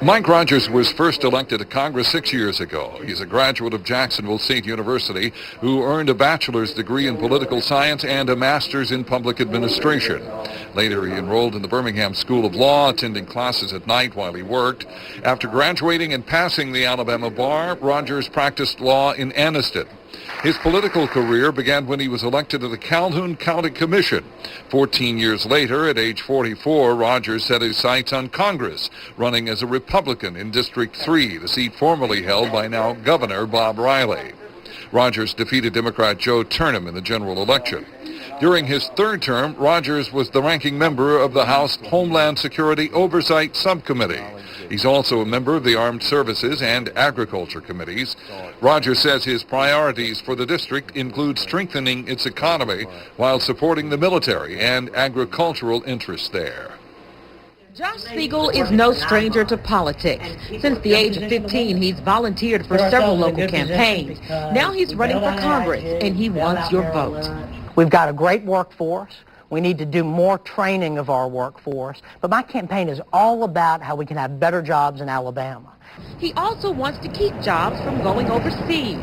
Mike Rogers was first elected to Congress 6 years ago. He's a graduate of Jacksonville State University who earned a bachelor's degree in political science and a master's in public administration. Later, he enrolled in the Birmingham School of Law, attending classes at night while he worked. After graduating and passing the Alabama bar, Rogers practiced law in Anniston. His political career began when he was elected to the Calhoun County Commission. 14 years later, at age 44, Rogers set his sights on Congress, running as a Republican in District 3, the seat formerly held by now Governor Bob Riley. Rogers defeated Democrat Joe Turnham in the general election. During his third term, Rogers was the ranking member of the House Homeland Security Oversight Subcommittee. He's also a member of the Armed Services and Agriculture Committees. Rogers says his priorities for the district include strengthening its economy while supporting the military and agricultural interests there. Josh Segall is no stranger to politics. Since the age of 15, he's volunteered for several local campaigns. Now he's running for Congress, and he wants your vote. We've got a great workforce. We need to do more training of our workforce. But my campaign is all about how we can have better jobs in Alabama. He also wants to keep jobs from going overseas.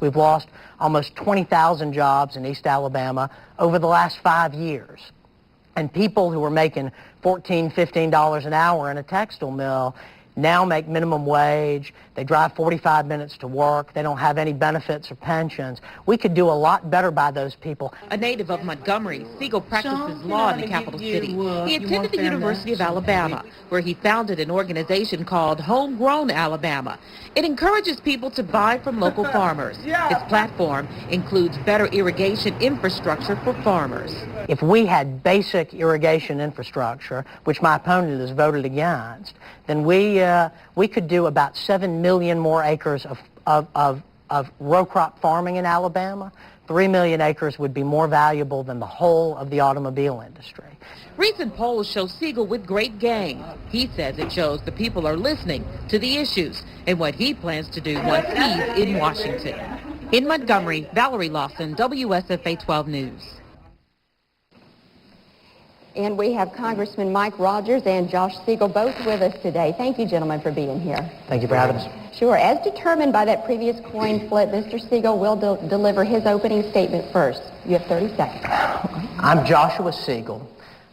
We've lost almost 20,000 jobs in East Alabama over the last 5 years. And people who were making $14, $15 an hour in a textile mill now make minimum wage. They drive 45 minutes to work. They don't have any benefits or pensions. We could do a lot better by those people. A native of Montgomery, Segall practices law in the capital city. He attended the University of Alabama, where he founded an organization called Homegrown Alabama. It encourages people to buy from local farmers. His platform includes better irrigation infrastructure for farmers. If we had basic irrigation infrastructure, which my opponent has voted against, then we could do about 7 million more acres of row crop farming in Alabama. 3 million acres would be more valuable than the whole of the automobile industry. Recent polls show Segall with great gains. He says it shows the people are listening to the issues and what he plans to do once he's in Washington. In Montgomery, Valerie Lawson, WSFA 12 News. And we have Congressman Mike Rogers and Josh Segall both with us today. Thank you, gentlemen, for being here. Thank you for having us. Sure. As determined by that previous coin flip, Mr. Segall will deliver his opening statement first. You have 30 seconds. I'm Joshua Segall.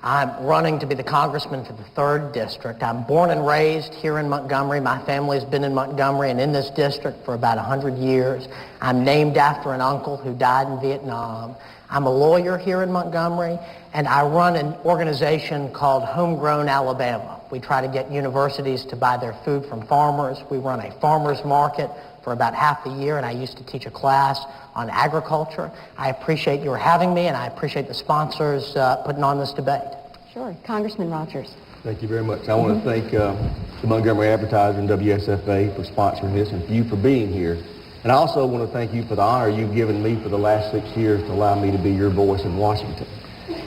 I'm running to be the congressman for the 3rd District. I'm born and raised here in Montgomery. My family's been in Montgomery and in this district for about 100 years. I'm named after an uncle who died in Vietnam. I'm a lawyer here in Montgomery, and I run an organization called Homegrown Alabama. We try to get universities to buy their food from farmers. We run a farmers market for about half the year, and I used to teach a class on agriculture. I appreciate your having me, and I appreciate the sponsors putting on this debate. Sure. Congressman Rogers. Thank you very much. I want to thank the Montgomery Advertiser and WSFA for sponsoring this and for you for being here. And I also want to thank you for the honor you've given me for the last 6 years to allow me to be your voice in Washington.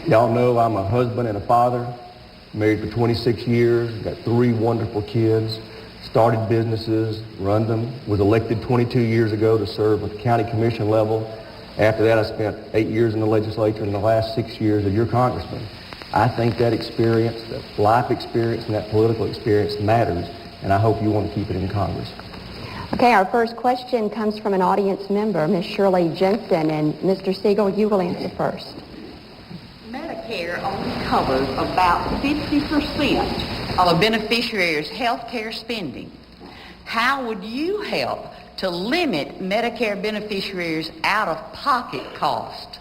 Y'all know I'm a husband and a father, married for 26 years, got 3 wonderful kids, started businesses, run them, was elected 22 years ago to serve at the county commission level. After that, I spent 8 years in the legislature and the last 6 years as your congressman. I think that experience, that life experience and that political experience matters, and I hope you want to keep it in Congress. Okay, our first question comes from an audience member, Ms. Shirley Jensen, and Mr. Segall, you will answer first. Medicare only covers about 50% of a beneficiary's health care spending. How would you help to limit Medicare beneficiaries' out-of-pocket cost?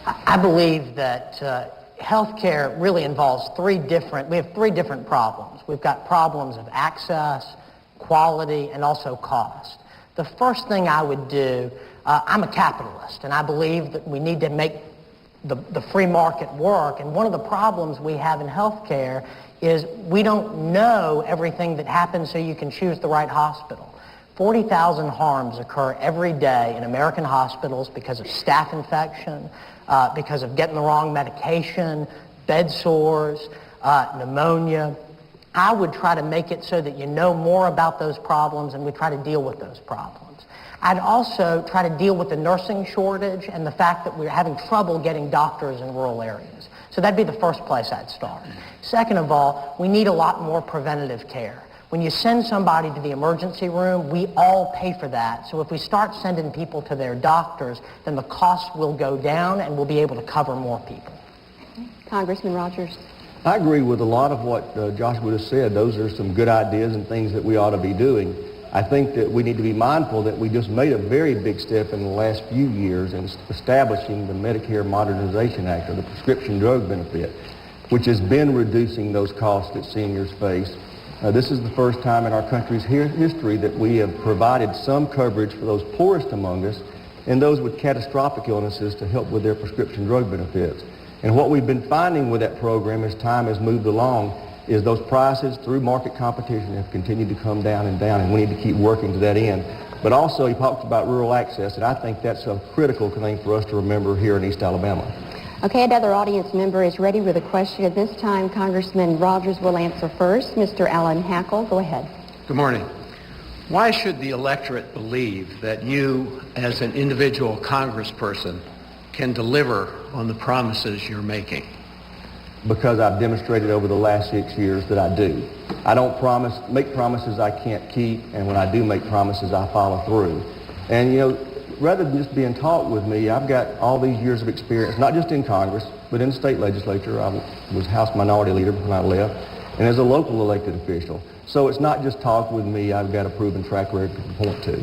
I believe that health care really involves we have three different problems. We've got problems of access, quality, and also cost. The first thing I would do, I'm a capitalist, and I believe that we need to make the free market work. And one of the problems we have in healthcare is we don't know everything that happens so you can choose the right hospital. 40,000 harms occur every day in American hospitals because of staph infection, because of getting the wrong medication, bed sores, pneumonia. I would try to make it so that you know more about those problems and we try to deal with those problems. I'd also try to deal with the nursing shortage and the fact that we're having trouble getting doctors in rural areas. So that'd be the first place I'd start. Second of all, we need a lot more preventative care. When you send somebody to the emergency room, we all pay for that. So if we start sending people to their doctors, then the cost will go down and we'll be able to cover more people. Congressman Rogers. I agree with a lot of what Joshua just said. Those are some good ideas and things that we ought to be doing. I think that we need to be mindful that we just made a very big step in the last few years in establishing the Medicare Modernization Act, or the prescription drug benefit, which has been reducing those costs that seniors face. This is the first time in our country's history that we have provided some coverage for those poorest among us and those with catastrophic illnesses to help with their prescription drug benefits. And what we've been finding with that program as time has moved along is those prices through market competition have continued to come down, and we need to keep working to that end. But also he talked about rural access, and I think that's a critical thing for us to remember here in East Alabama. Okay, another audience member is ready with a question. At this time, Congressman Rogers will answer first. Mr. Alan Hackle, go ahead. Good morning. Why should the electorate believe that you, as an individual congressperson, can deliver on the promises you're making? Because I've demonstrated over the last 6 years that I do. I don't make promises I can't keep, and when I do make promises, I follow through. And, you know, rather than just being taught with me, I've got all these years of experience, not just in Congress, but in the state legislature. I was House Minority Leader when I left, and as a local elected official. So it's not just talk with me, I've got a proven track record to point to.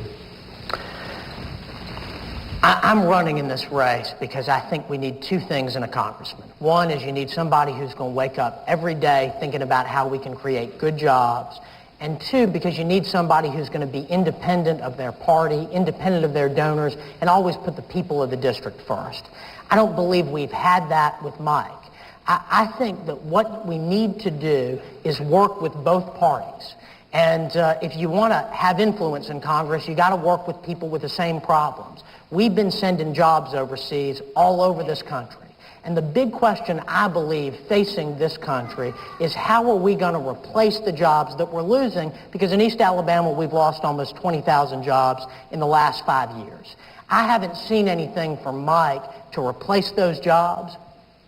I'm running in this race because I think we need two things in a congressman. One is you need somebody who's going to wake up every day thinking about how we can create good jobs. And two, because you need somebody who's going to be independent of their party, independent of their donors, and always put the people of the district first. I don't believe we've had that with Mike. I think that what we need to do is work with both parties. And if you want to have influence in Congress, you got to work with people with the same problems. We've been sending jobs overseas all over this country. And the big question, I believe, facing this country is how are we going to replace the jobs that we're losing? Because in East Alabama, we've lost almost 20,000 jobs in the last 5 years. I haven't seen anything from Mike to replace those jobs,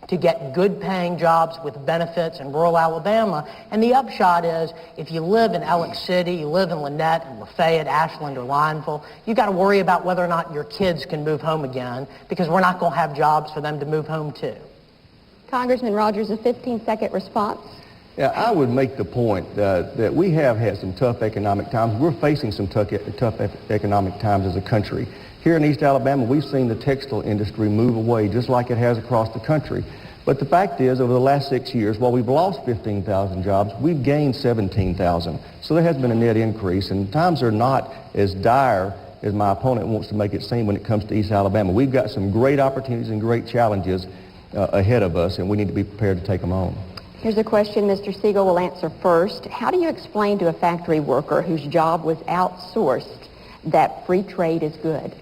to get good-paying jobs with benefits in rural Alabama. And the upshot is, if you live in Alex City, you live in Lynette, and Lafayette, Ashland, or Lineville, you've got to worry about whether or not your kids can move home again, because we're not going to have jobs for them to move home to. Congressman Rogers, a 15-second response. Yeah, I would make the point that we have had some tough economic times. We're facing some tough economic times as a country. Here in East Alabama, we've seen the textile industry move away just like it has across the country. But the fact is, over the last 6 years, while we've lost 15,000 jobs, we've gained 17,000. So there has been a net increase, and times are not as dire as my opponent wants to make it seem when it comes to East Alabama. We've got some great opportunities and great challenges ahead of us, and we need to be prepared to take them on. Here's a question Mr. Segall will answer first. How do you explain to a factory worker whose job was outsourced that free trade is good?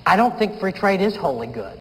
I don't think free trade is wholly good.